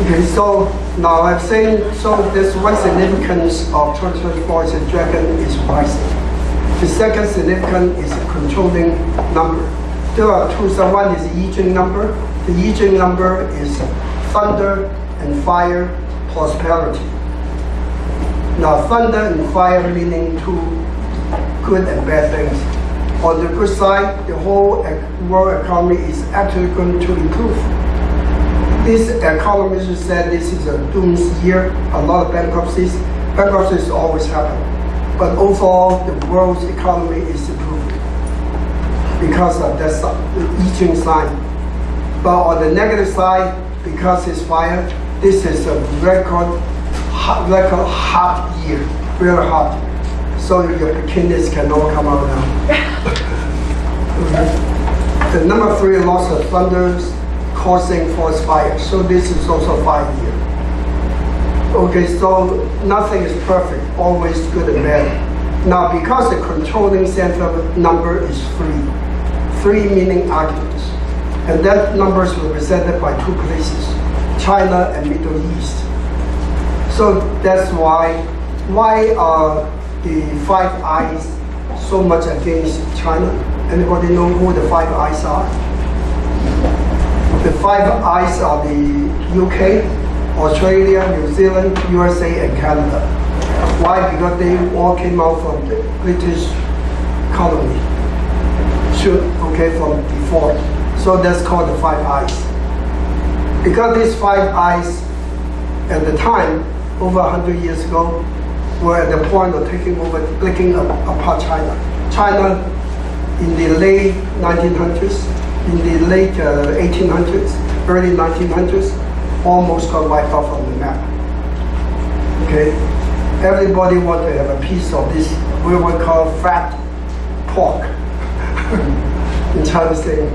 Okay, so now I'm saying, so this one significance of 2024 is the dragon is rising. The second significance is a controlling number. There are two, so one is the I Ching number. The I Ching number is thunder and fire, prosperity. Now thunder and fire meaning two good and bad things. On the good side, the whole world economy is actually going to improve. This economist said this is a dooms year, a lot of bankruptcies. Bankruptcies always happen. But overall, the world's economy is improving because of that the I Ching sign. But on the negative side, because it's fire, this is a record hot year, really hot. So your bikinis can all come out now. The number 3, lots of thunders causing forest fire. So this is also 5 year. Okay, so nothing is perfect, always good and bad. Now, because the controlling center number is 3 meaning arguments, and that number is represented by 2 places, China and Middle East. So that's why are the 5 eyes so much against China? Anybody know who the 5 eyes are? The 5 eyes are the UK, Australia, New Zealand, USA, and Canada. Why? Because they all came out from the British colony. From before. So that's called the 5 eyes. Because these 5 eyes, at the time, over 100 years ago, were at the point of breaking apart China. China, in the late 1900s, in the late 1800s, early 1900s, almost got wiped off from the map. Okay, everybody wanted to have a piece of this, we would call fat pork in Chinese saying.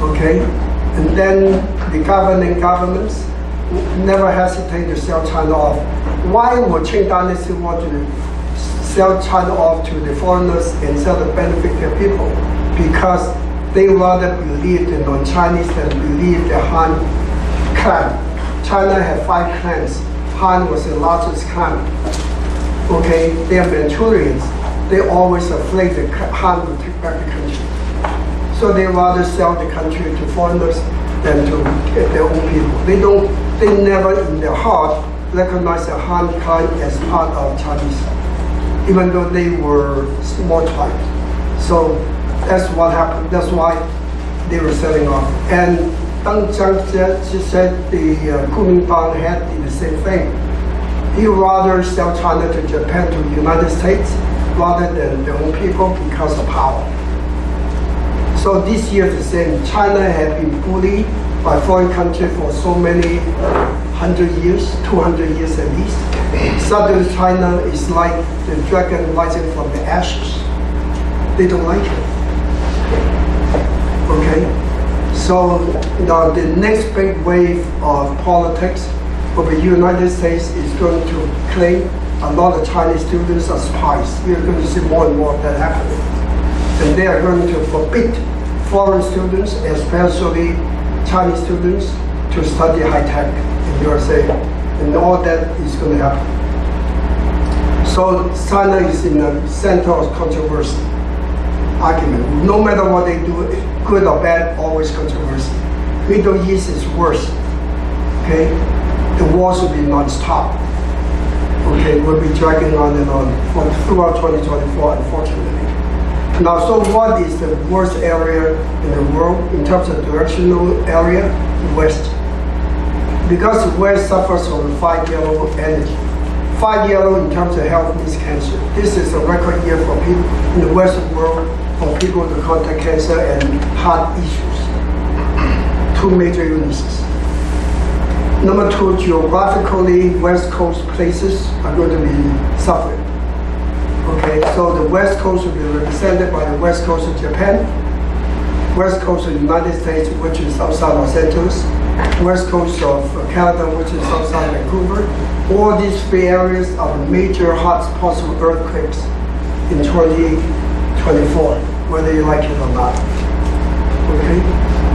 Okay, and then the governing governments never hesitate to sell China off. Why would Qing Dynasty want to sell China off to the foreigners and sell the benefit to their people? Because they rather believed in non-Chinese than believed the Han clan. China had 5 clans. Han was the largest clan. Okay, they are Manchurians. They always afraid that Han would take back the country. So they rather sell the country to foreigners than to their own people. They never in their heart recognize the Han clan as part of Chinese, even though they were small tribes. So that's what happened. That's why they were selling off. And Deng Zhang said the Kuomintang had did the same thing. He rather sell China to Japan, to the United States, rather than their own people because of power. So this year the same. China had been bullied by foreign countries for so many 100 years, 200 years at least. Suddenly China is like the dragon rising from the ashes. They don't like it. Okay, so now the next big wave of politics of the United States is going to claim a lot of Chinese students are spies. We are going to see more and more of that happening. And they are going to forbid foreign students, especially Chinese students, to study high tech in USA. And all that is going to happen. So China is in the center of controversy. Argument. No matter what they do, good or bad, always controversy. Middle East is worse. Okay, the wars will be non-stop. Okay, we'll be dragging on and on throughout 2024, unfortunately. Now, so what is the worst area in the world in terms of directional area? The West. Because the West suffers from 5 yellow energy. 5 yellow in terms of health means cancer. This is a record year for people in the Western world for people to contract cancer and heart issues. 2 major illnesses. Number 2, geographically, West Coast places are going to be suffering. Okay, so the West Coast will be represented by the West Coast of Japan, West Coast of the United States, which is outside Los Angeles, West Coast of Canada, which is outside Vancouver. All these 3 areas are the major hotspots of earthquakes in 2024, whether you like it or not. Okay,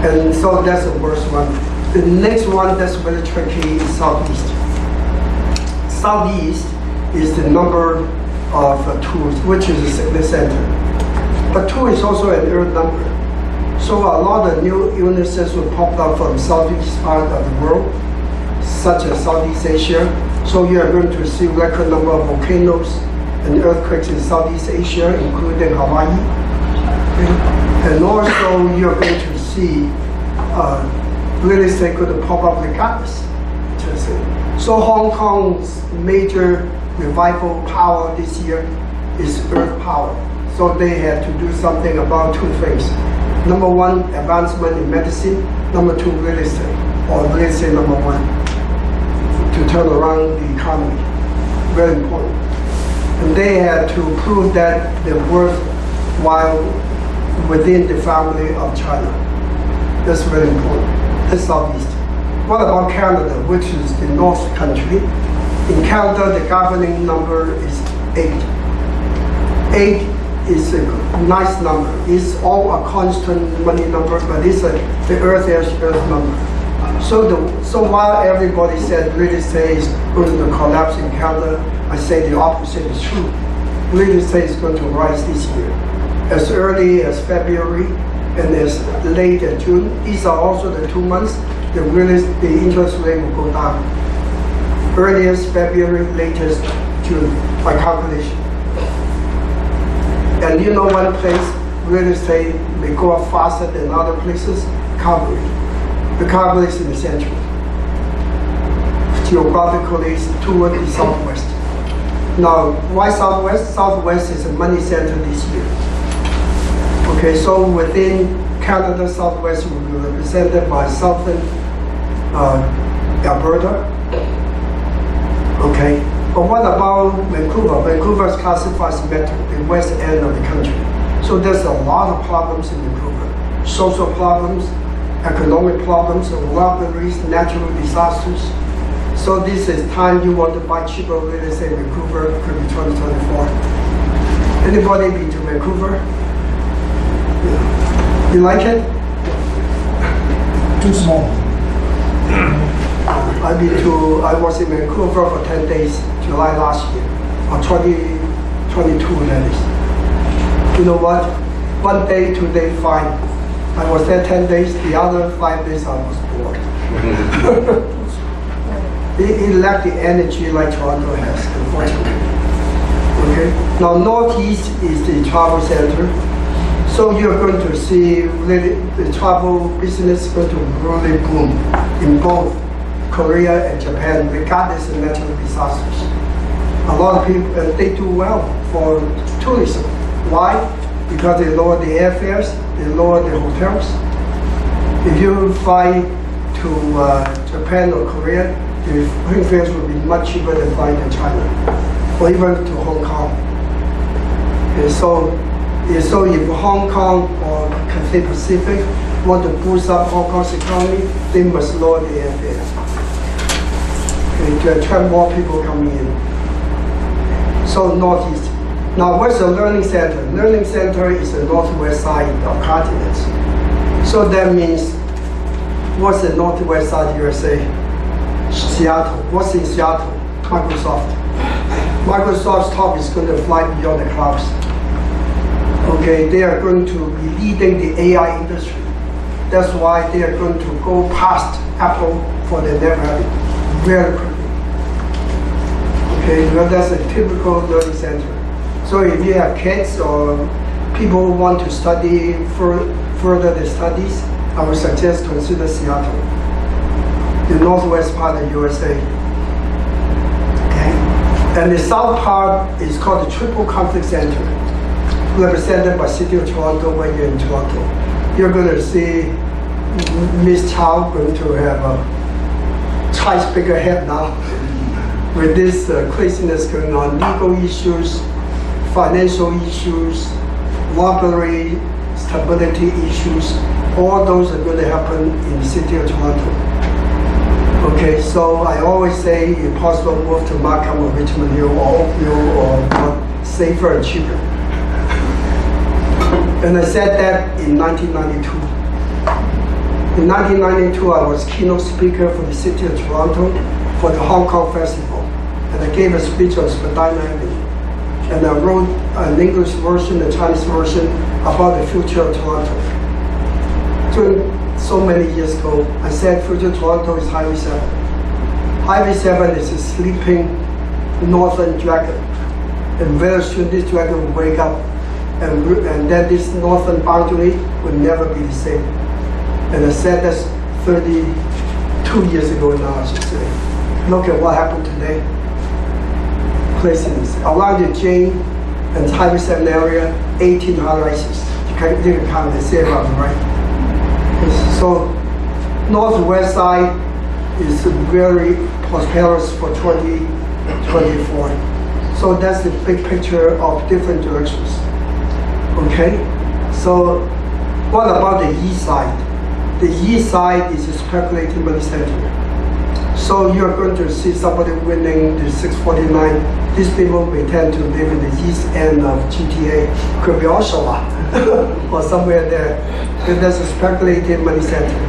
and so that's the worst one. The next one that's very tricky is Southeast. Southeast is the number of 2, which is the sickness center. But 2 is also an earth number. So a lot of new illnesses will pop up from southeast part of the world, such as Southeast Asia. So you are going to see record number of volcanoes and earthquakes in Southeast Asia, including Hawaii. Okay. And also you're going to see real estate going to pop up regardless. So Hong Kong's major revival power this year is earth power. So they had to do something about 2 things. Number 1, advancement in medicine. Number 2, real estate, or real estate number 1, to turn around the economy. Very important. And they had to prove that they're worthwhile within the family of China. That's very important. That's Southeast. What about Canada, which is the North country? In Canada, the governing number is 8. 8 is a nice number. It's all a constant money number, but it's the earth number. So while everybody said real estate is going to collapse in Canada, I say the opposite is true. Real estate is going to rise this year. As early as February and as late as June, these are also the 2 months the interest rate will go down. Earliest February, latest June, by calculation. And you know one place real estate may go up faster than other places? Calgary. The Calgary is in the central. Geographically, it's toward the southwest. Now, why southwest? Southwest is a money center this year. Okay, so within Canada, southwest will be represented by southern Alberta. Okay, but what about Vancouver? Vancouver is classified as metro, the west end of the country. So there's a lot of problems in Vancouver. Social problems, economic problems, robberies, natural disasters. So this is time you want to buy cheaper real estate in Vancouver, could be 2024. Anybody been to Vancouver? Yeah. You like it? Too small. I was in Vancouver for 10 days, July last year, or 2022 that is. You know what? 1 day, 2 day, fine. I was there 10 days, the other 5 days I was bored. It lacked the energy like Toronto has, unfortunately. Okay. Now Northeast is the travel center. So you're going to see really the travel business is going to really boom in both Korea and Japan, regardless of natural disasters. A lot of people, they do well for tourism. Why? Because they lower the airfares, they lower the hotels. If you fly to Japan or Korea, the airfares will be much cheaper than flying to China, or even to Hong Kong. And so if Hong Kong or Cathay Pacific want to boost up Hong Kong's economy, they must lower the airfare to attract more people coming in. So Northeast. Now where's the learning center? Learning center is the northwest side of continents. So that means, what's the northwest side of USA? Seattle. What's in Seattle? Microsoft. Microsoft's top is going to fly beyond the clouds. Okay, they are going to be leading the AI industry. That's why they are going to go past Apple for the net value very quickly. Okay, well, that's a typical learning center. So if you have kids or people who want to study further their studies, I would suggest consider Seattle, the northwest part of USA. Okay, and the south part is called the Triple Conflict Center, represented by City of Toronto. When you're in Toronto, you're going to see Miss Chow going to have a twice bigger head now with this craziness going on, legal issues, financial issues, robbery, stability issues. All those are going to happen in the City of Toronto. Okay, so I always say if possible move to Markham or Richmond Hill or Oakville or safer and cheaper. And I said that in 1992. In 1992, I was keynote speaker for the city of Toronto for the Hong Kong Festival. And I gave a speech on Spadina Avenue. And I wrote an English version, a Chinese version about the future of Toronto. So many years ago, I said future Toronto is Highway 7. Highway 7 is a sleeping northern dragon. And very soon this dragon will wake up, and then this northern boundary will never be the same. And I said that's 32 years ago now, I should say. Look at what happened today. Places around the Jane and Highway 7 area, 18 high rises. You can count the same around, right? So northwest side is very prosperous for 2024. So that's the big picture of different directions. Okay? So what about the east side? The east side is a speculative money center. So you're going to see somebody winning the 649. These people may tend to live in the east end of GTA. Could be Oshawa or somewhere there. And that's a speculative money center.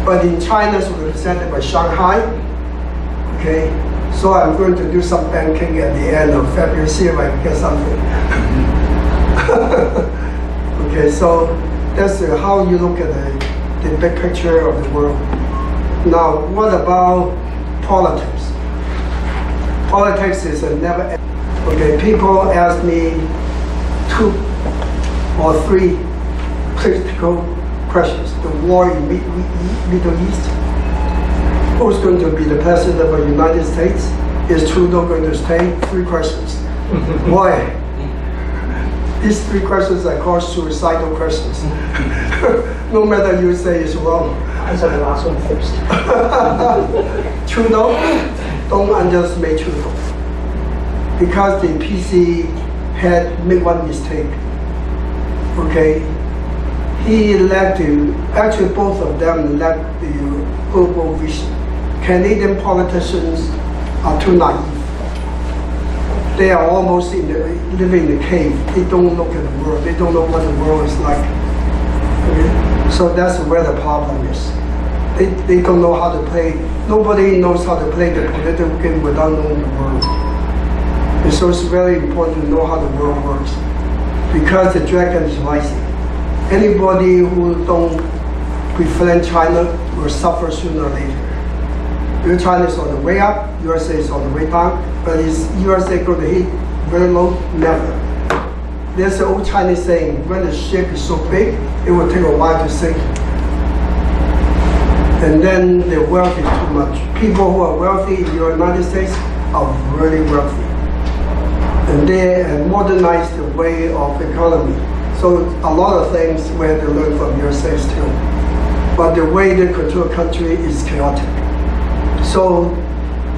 But in China, it's represented by Shanghai. Okay, so I'm going to do some banking at the end of February, see if I can get something. Okay, so that's how you look at the big picture of the world. Now, what about politics? Politics is a never end. Okay, people ask me 2 or 3 critical questions. The war in Middle East. Who's going to be the president of the United States? Is Trudeau going to stay? 3 questions. Why? These 3 questions are called suicidal questions. No matter you say it's wrong. Answer the last one first. Trudeau, don't underestimate Trudeau. Because the PC had made one mistake. Okay? He lacked actually both of them lacked the global vision. Canadian politicians are too naive. They are almost living in a cave. They don't look at the world. They don't know what the world is like. Okay? So that's where the problem is. They don't know how to play. Nobody knows how to play the political game without knowing the world. And so it's very important to know how the world works. Because the dragon is rising. Anybody who don't befriend China will suffer sooner or later. If China is on the way up, USA is on the way down, but is USA going to hit very low? Never. There's an old Chinese saying, when the ship is so big, it will take a while to sink. And then the wealth is too much. People who are wealthy in the United States are really wealthy. And they have modernized the way of economy. So a lot of things we have to learn from USA too. But the way they control a country is chaotic. So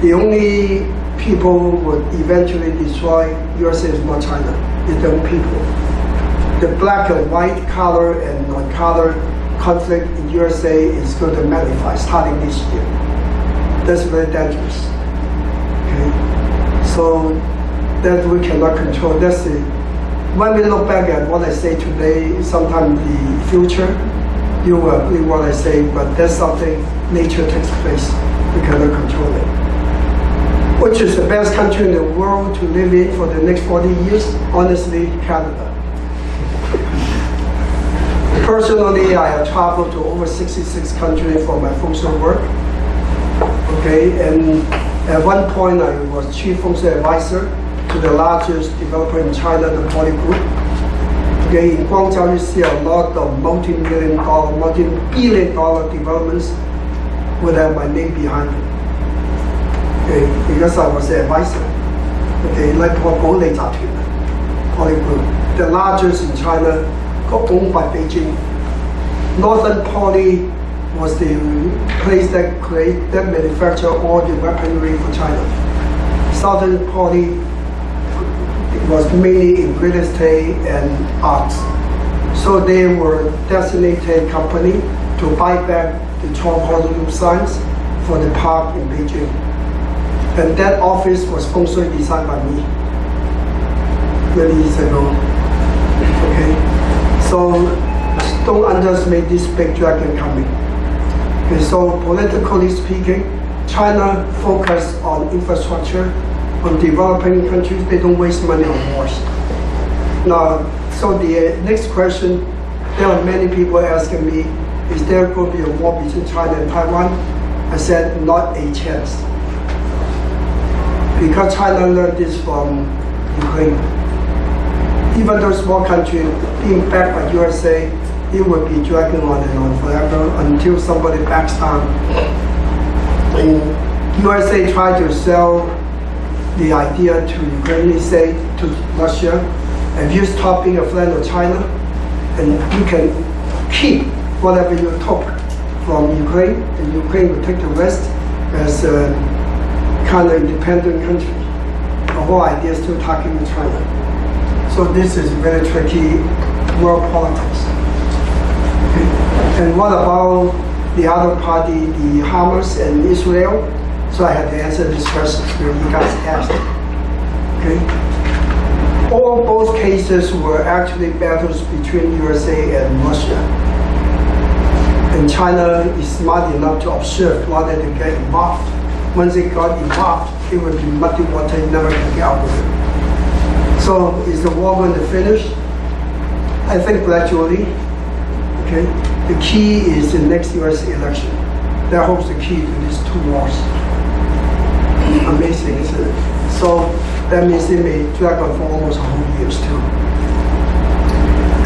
the only people who would eventually destroy USA is not China, it's the own people. The black and white, color and non-color conflict in USA is going to magnify starting this year. That's very dangerous. Okay? So that we cannot control. That's the, when we look back at what I say today, sometimes the future, you will agree what I say, but that's something nature takes place. We cannot control it. Which is the best country in the world to live in for the next 40 years? Honestly, Canada. Personally, I have traveled to over 66 countries for my Feng Shui work. Okay, and at one point I was chief Feng Shui advisor to the largest developer in China, the Poly Group. Okay, in Guangzhou you see a lot of multi-billion dollar developments would have my name behind it. Okay, because I was the advisor. Okay, like Poly Group, the largest in China, owned by Beijing. Northern Poly was the place that manufactured all the weaponry for China. Southern Poly was mainly in real estate and arts. So they were a designated company to buy back the 12 Honolulu signs for the park in Beijing. And that office was Feng Shui designed by me many years ago. Okay, so don't underestimate this big dragon coming. Okay, so politically speaking, China focus on infrastructure, on developing countries. They don't waste money on wars. Now, so the next question, there are many people asking me, is there going to be a war between China and Taiwan? I said, not a chance. Because China learned this from Ukraine. Even though small country being backed by USA, it will be dragging on and on forever until somebody backs down. And USA tried to sell the idea to Ukraine. They say to Russia, if you stop being a friend of China, and you can keep whatever you took from Ukraine, and Ukraine will take the rest as a kind of independent country. The whole idea is still talking to China. So this is very tricky world politics. Okay. And what about the other party, the Hamas and Israel? So I had to answer this question that you guys asked. Okay. All both cases were actually battles between USA and Russia. And China is smart enough to observe rather than get involved. Once they got involved, it would be muddy water, you never can get out of it. So is the war going to finish? I think gradually. Okay. The key is the next US election. That holds the key to these two wars. Amazing, isn't it? So that means it may drag on for almost a whole years too.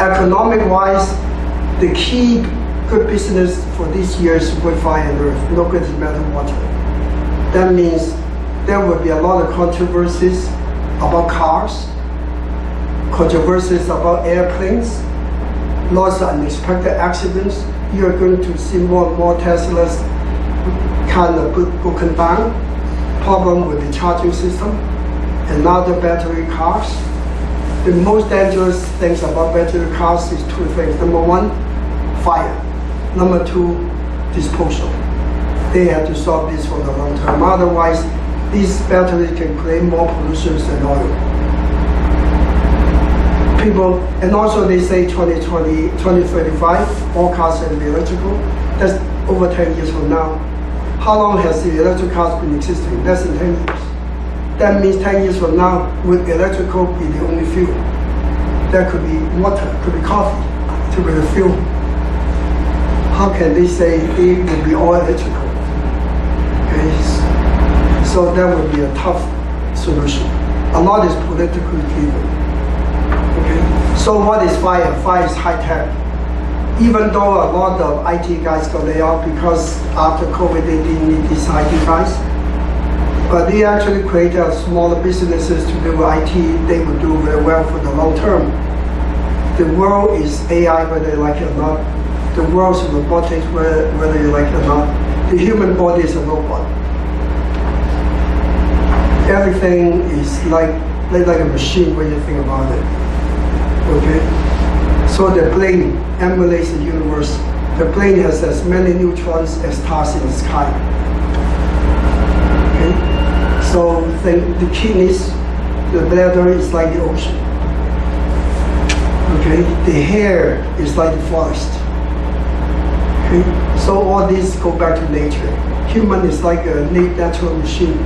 Economic-wise, the key good business for this year is wood, fire, and earth. No good is metal, water. That means there will be a lot of controversies about cars, controversies about airplanes, lots of unexpected accidents. You are going to see more and more Teslas kind of broken down. Problem with the charging system and other battery cars. The most dangerous things about battery cars is two things. Number one, fire. Number two, disposal. They have to solve this for the long term. Otherwise, these batteries can create more pollution than oil. People, and also they say 2020, 2035, all cars will be electrical. That's over 10 years from now. How long has the electric cars been existing? Less than 10 years. That means 10 years from now, will electrical be the only fuel? That could be water, could be coffee, to be the fuel. How can they say it will be all electrical? Okay. So that would be a tough solution. A lot is politically driven. Okay. So what is fire? Fire is high tech. Even though a lot of IT guys got laid off because after COVID they didn't need these IT guys, but they actually created smaller businesses to do IT. They would do very well for the long term. The world is AI, whether you like it or not. The world is robotics, whether you like it or not. The human body is a robot. Everything is like a machine when you think about it. Okay. So the plane emulates the universe. The plane has as many neutrons as stars in the sky. Okay? So the kidneys, the bladder is like the ocean. Okay? The hair is like the forest. Okay? So all these go back to nature. Human is like a natural machine.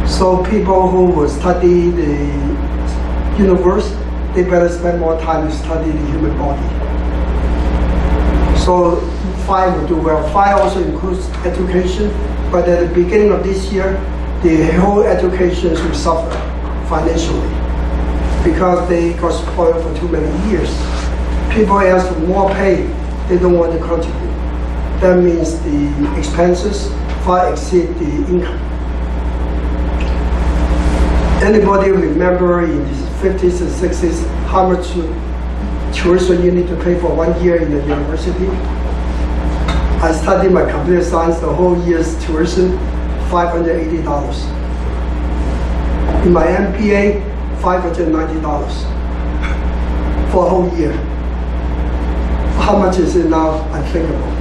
So people who will study the universe, they better spend more time to study the human body. So fire will do well. Fire also includes education, but at the beginning of this year, the whole education will suffer financially because they got spoiled for too many years. People ask for more pay, they don't want to contribute. That means the expenses far exceed the income. Anybody remember in the 50s and 60s how much tuition you need to pay for 1 year in the university? I studied my computer science, the whole year's tuition, $580. In my MBA, $590 for a whole year. How much is it now? Unthinkable.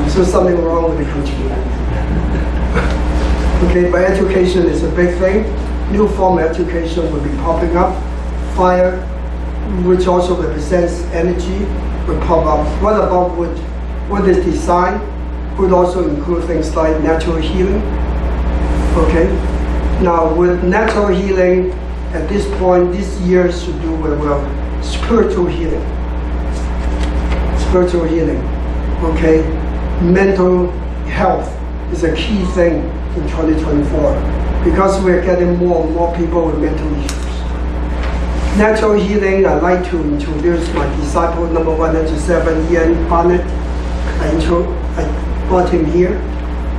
So something wrong with the country. Okay, but education is a big thing. New form of education will be popping up. Fire, which also represents energy, will pop up. What about wood? Wood is designed would also include things like natural healing. Okay? Now, with natural healing, at this point, this year should do very well. Spiritual healing. Spiritual healing. Okay? Mental health is a key thing in 2024 because we're getting more and more people with mental issues. Natural healing, I'd like to introduce my disciple number 107, Ian Barnett. I brought him here.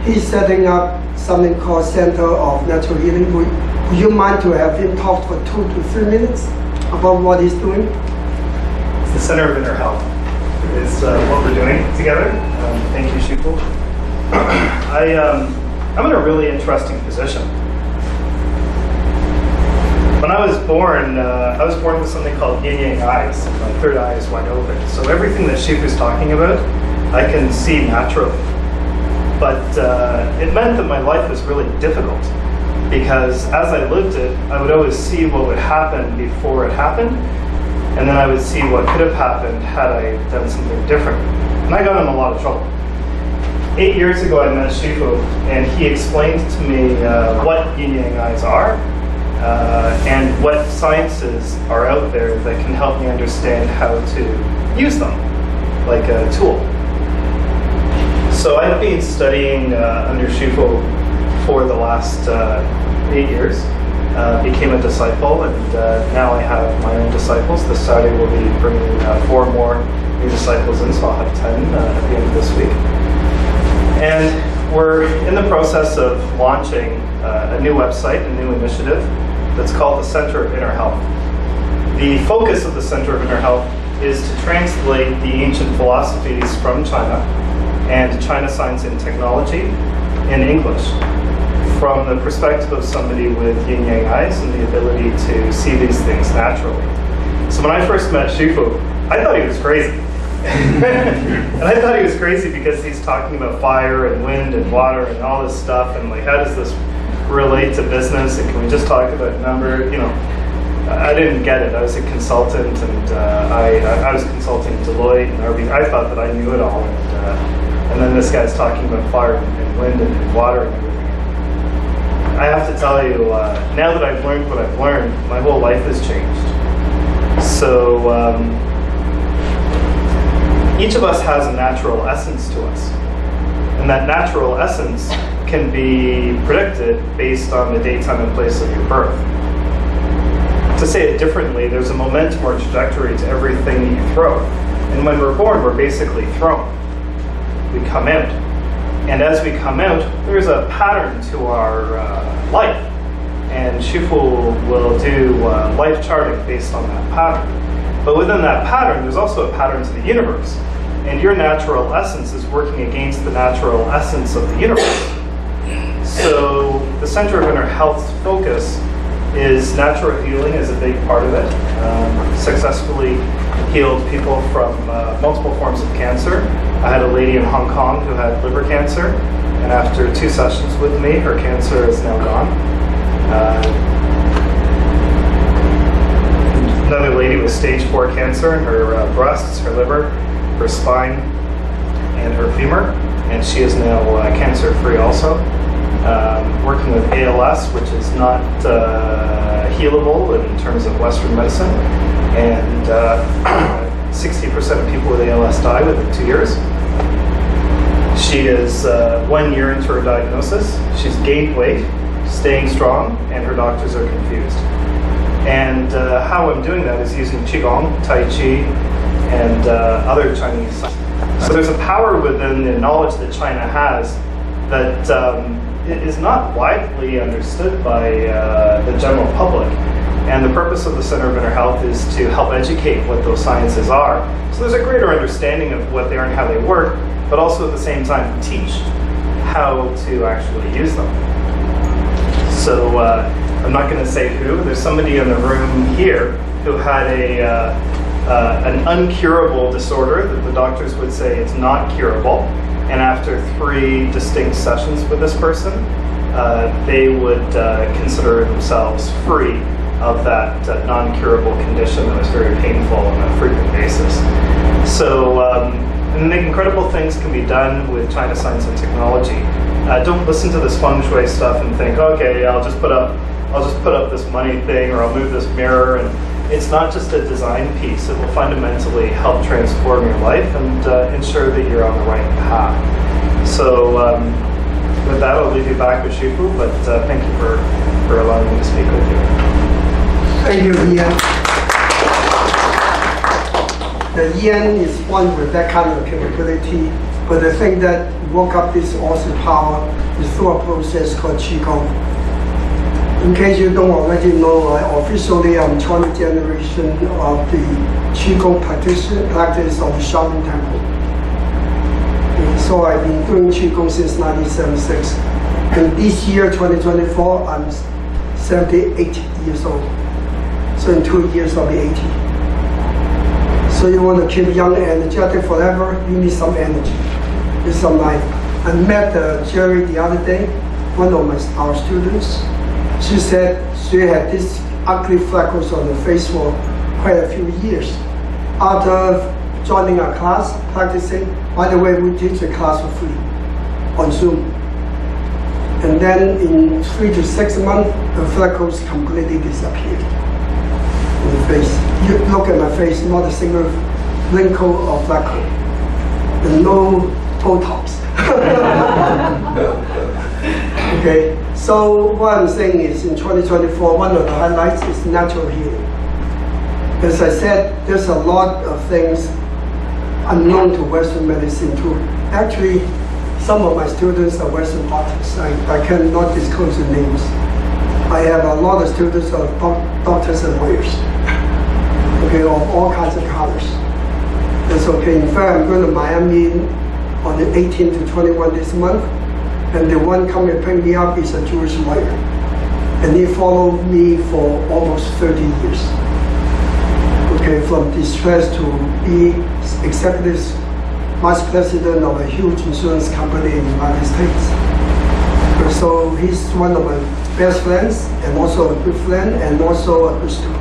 He's setting up something called Center of Natural Healing. Would you mind to have him talk for 2 to 3 minutes about what he's doing? It's the Center of Inner Health. Is what we're doing together. Thank you, Shufu. I'm in a really interesting position. When I was born with something called yin-yang eyes. My third eye is wide open. So everything that Shufu's talking about, I can see naturally. But it meant that my life was really difficult because as I lived it, I would always see what would happen before it happened, and then I would see what could have happened had I done something different. And I got in a lot of trouble. 8 years ago, I met Shufu, and he explained to me what yin-yang eyes are, and what sciences are out there that can help me understand how to use them, like a tool. So I've been studying under Shufu for the last 8 years, became a disciple, and now I have my own disciples. This Saturday we'll be bringing 4 more new disciples in, so I'll have 10 at the end of this week. And we're in the process of launching a new website, a new initiative that's called the Center of Inner Health. The focus of the Center of Inner Health is to translate the ancient philosophies from China and China science and technology in English from the perspective of somebody with yin-yang eyes and the ability to see these things naturally. So when I first met Shufu, I thought he was crazy. And I thought he was crazy because he's talking about fire and wind and water and all this stuff, and like, how does this relate to business, and can we just talk about number, I didn't get it. I was a consultant, and I was consulting Deloitte and RB. I thought that I knew it all, and then this guy's talking about fire and wind and water and everything. I have to tell you, now that I've learned what I've learned, my whole life has changed. So each of us has a natural essence to us, and that natural essence can be predicted based on the date, time, and place of your birth. To say it differently, there's a momentum or trajectory to everything that you throw. And when we're born, we're basically thrown. We come out. And as we come out, there's a pattern to our life. And Shufu will do life charting based on that pattern. But within that pattern, there's also a pattern to the universe. And your natural essence is working against the natural essence of the universe. So the Center of Inner Health's focus is natural healing is a big part of it. Successfully healed people from multiple forms of cancer. I had a lady in Hong Kong who had liver cancer, and after 2 sessions with me, her cancer is now gone. Another lady with stage 4 cancer in her breasts, her liver, her spine, and her femur, and she is now cancer-free also. Working with ALS, which is not healable in terms of Western medicine, and 60% of people with ALS die within 2 years. She is 1 year into her diagnosis. She's gained weight, staying strong, and her doctors are confused. And how I'm doing that is using Qigong, Tai Chi, and other Chinese science. So there's a power within the knowledge that China has that it is not widely understood by the general public. And the purpose of the Center of Inner Health is to help educate what those sciences are. So there's a greater understanding of what they are and how they work, but also at the same time teach how to actually use them. So I'm not going to say who. There's somebody in the room here who had an uncurable disorder that the doctors would say it's not curable. And after 3 distinct sessions with this person, they would consider themselves free of that non-curable condition that was very painful on a frequent basis. So And incredible things can be done with China science and technology. Don't listen to this Feng Shui stuff and think, okay, I'll just put up this money thing, or I'll move this mirror. And it's not just a design piece. It will fundamentally help transform your life and ensure that you're on the right path. So with that, I'll leave you back with Shifu, but thank you for allowing me to speak with you. Thank you, Ian. The Ian is one with that kind of capability, but the thing that woke up this awesome power is through a process called Qigong. In case you don't already know, officially I'm 20th generation of the Qigong practice of the Shaolin Temple. So I've been doing Qigong since 1976. And this year, 2024, I'm 78 years old. So in 2 years, I'll be 80. So you want to keep young and energetic forever, you need some energy, need some life. I met Jerry the other day, one of our students. She said she had these ugly freckles on her face for quite a few years. After joining our class, practicing, by the way, we teach the class for free on Zoom. And then in 3 to 6 months, the freckles completely disappeared in the face. You look at my face, not a single wrinkle or freckle, and no Botox. Okay, so what I'm saying is in 2024, one of the highlights is natural healing. As I said, there's a lot of things unknown to Western medicine too. Actually, some of my students are Western doctors. I cannot disclose the names. I have a lot of students of doctors and lawyers, okay, of all kinds of colors. That's okay. In fact, I'm going to Miami on the 18th to 21 this month, and the one coming to pick me up is a Jewish lawyer, and he followed me for almost 30 years. Okay, from distress to be executive vice president of a huge insurance company in the United States. So he's one of my best friends, and also a good friend, and also a good student.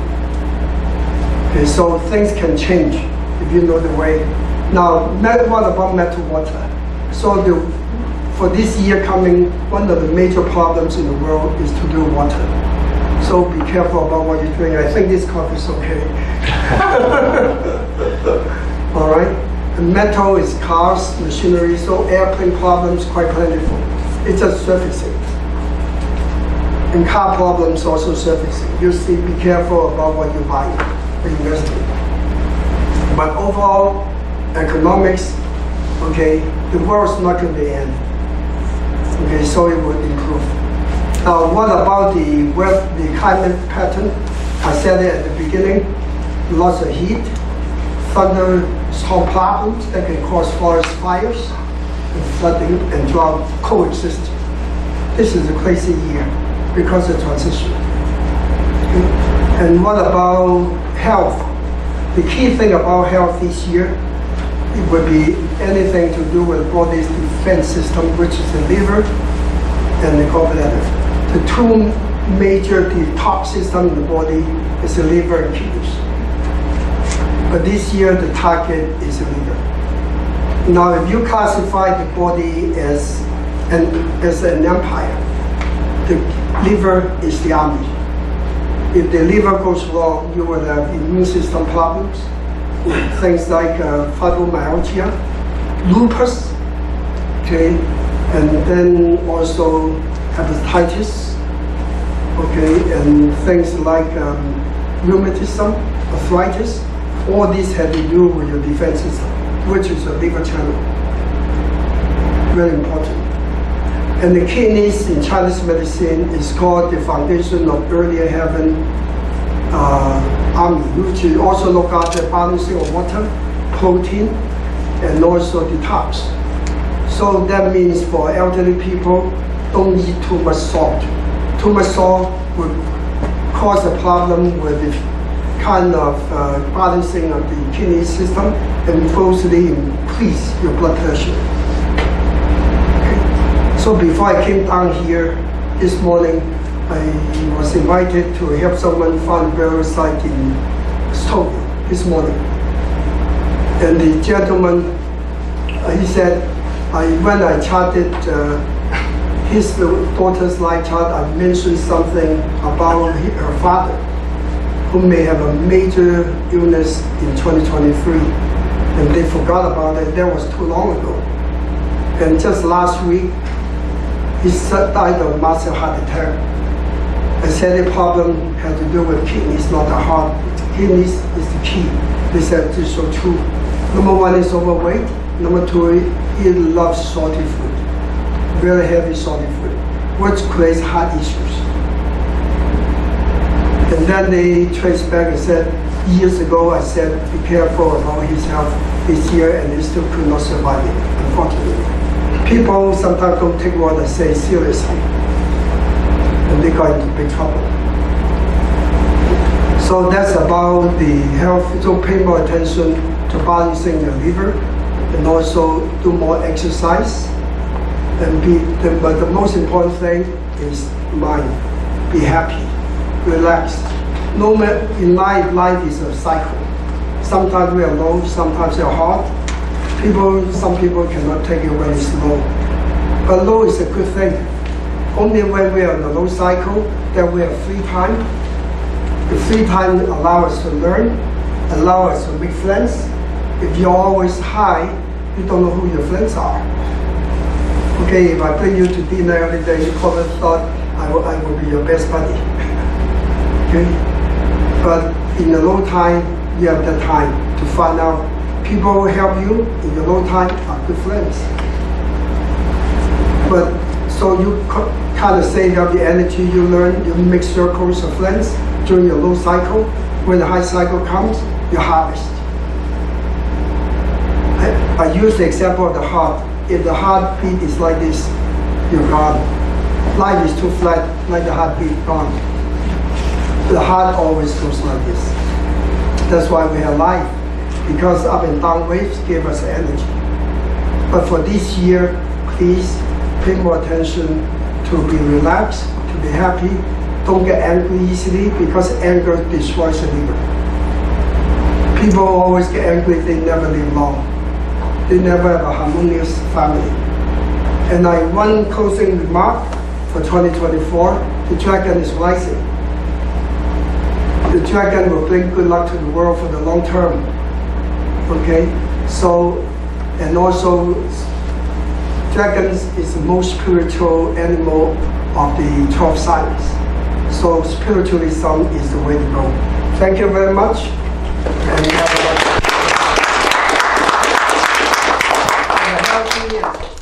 Okay, so things can change if you know the way. Now, what about metal water? So for this year coming, one of the major problems in the world is to do water. So be careful about what you're doing. I think this coffee is okay. All right. And metal is cars, machinery, so airplane problems quite plentiful. It's just surfacing. And car problems also surfacing. You see, be careful about what you buy and invest in. But overall, economics, okay, the world's not going to end. Okay, so it will improve. Now, what about the climate pattern? I said it at the beginning, lots of heat, thunderstorm problems that can cause forest fires, and flooding and drought coexist. This is a crazy year because of transition. Okay. And what about health? The key thing about health this year, it will be anything to do with body's defense system, which is the liver and the gallbladder. The two major top systems in the body is the liver and kidneys. But this year the target is the liver. Now, if you classify the body as an empire, the liver is the army. If the liver goes wrong, you will have immune system problems, things like fibromyalgia, lupus, okay, and then also hepatitis, okay, and things like rheumatism, arthritis. All these have to do with your defense system, which is a liver channel. Very important. And the kidneys in Chinese medicine is called the foundation of earlier heaven army, which is also look after balancing of water, protein, and also detox. So that means for elderly people, don't eat too much salt. Too much salt would cause a problem with the kind of balancing of the kidney system and mostly increase your blood pressure. Okay. So before I came down here this morning, I was invited to help someone find burial site in Stouffville this morning. And the gentleman He said, when I charted his daughter's life chart, I mentioned something about her father, who may have a major illness in 2023. And they forgot about it. That was too long ago. And just last week, he died of massive heart attack. I said the problem had to do with kidneys, not the heart. Kidneys is the key. They said it's so true. Number one is overweight. Number two, he loves salty food. Very heavy salty food, which creates heart issues. And then they traced back and said, years ago I said, be careful about his health this year, and he still could not survive it, unfortunately. People sometimes don't take what I say seriously, and they got into big trouble. So that's about the health. So pay more attention to balancing your liver, and also do more exercise. But the most important thing is mind. Be happy, relax. No matter in life is a cycle. Sometimes we are low, sometimes we are hot. Some people cannot take it when it's low. But low is a good thing. Only when we are in the low cycle that we have free time. The free time allows us to learn, allow us to make friends. If you're always high, you don't know who your friends are. Okay, if I bring you to dinner every day, you probably thought I will be your best buddy. Okay? But in the low time, you have the time to find out people who help you in your low time are good friends. But so you kind of save up the energy you learn, you make circles of friends during your low cycle. When the high cycle comes, you harvest. I use the example of the heart. If the heartbeat is like this, you're gone. Life is too flat, like the heartbeat, gone. The heart always goes like this. That's why we have life, because up and down waves give us energy. But for this year, please pay more attention to be relaxed, to be happy. Don't get angry easily, because anger destroys the liver. People always get angry, they never live long. They never have a harmonious family. And one closing remark for 2024, the dragon is rising. The dragon will bring good luck to the world for the long term. Okay? So, and also, dragons is the most spiritual animal of the 12 signs. So spiritualism is the way to go. Thank you very much. And have a healthy